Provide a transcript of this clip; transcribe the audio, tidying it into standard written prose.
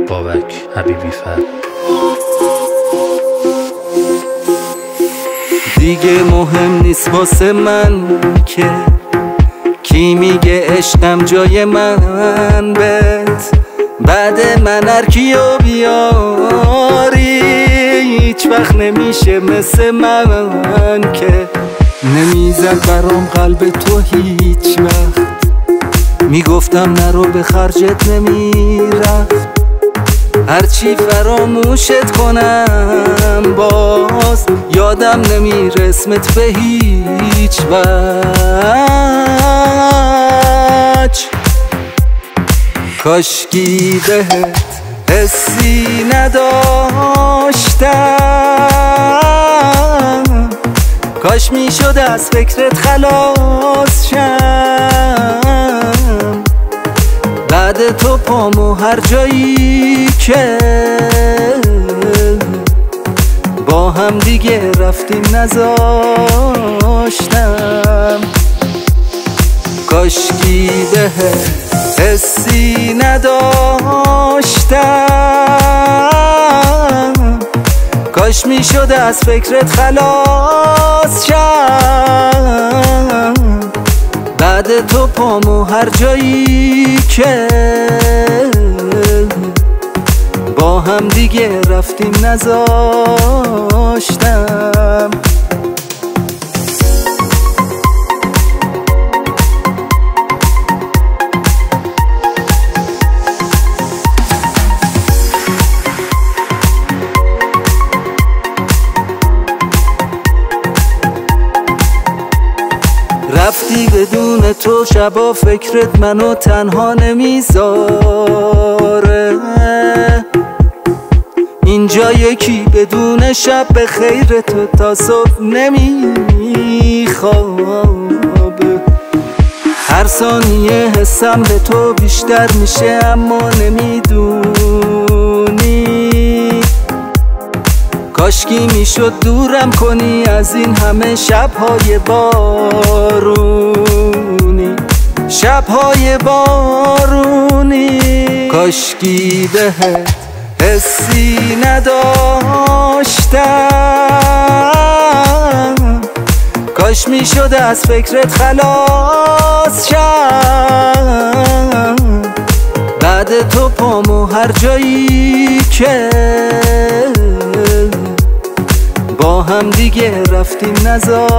بابک حبیبی فر. دیگه مهم نیست واسه من که کی میگه عشقم جای من بد. بعد من هر کیو بیاری هیچ وقت نمیشه مثل من که نمیزد برام قلب تو هیچ وقت. میگفتم نرو به خرجت نمیرفت. هرچی فراموشت کنم باز یادم نمیره اسمت به هیچ وجه. کاشکی بهت حسی نداشتم، کاش میشد از فکرت خلاص شم. بعد تو پامو هر جایی که با هم دیگه رفتیم نذاشتم. کاشکی بهت حسی نداشتم، کاش میشد از فکرت خلاص شم. بعد تو پامو هر جایی که با هم دیگه رفتیم نذاشتم. رفتی بدون تو شبا فکرت منو تنها نمیذاره. اینجا یکی بدون شب به خیر تو تا صبح نمیخوابه. هر ثانیه حسم به تو بیشتر میشه اما نمیدونی. کاشکی میشد دورم کنی از این همه شبهای بارونی، شبهای بارونی. کاشکی بهت حسی نداشتم، کاش میشد از فکرت خلاص شم. بعد تو پامو هر جایی که با هم دیگه رفتیم نذاشتم.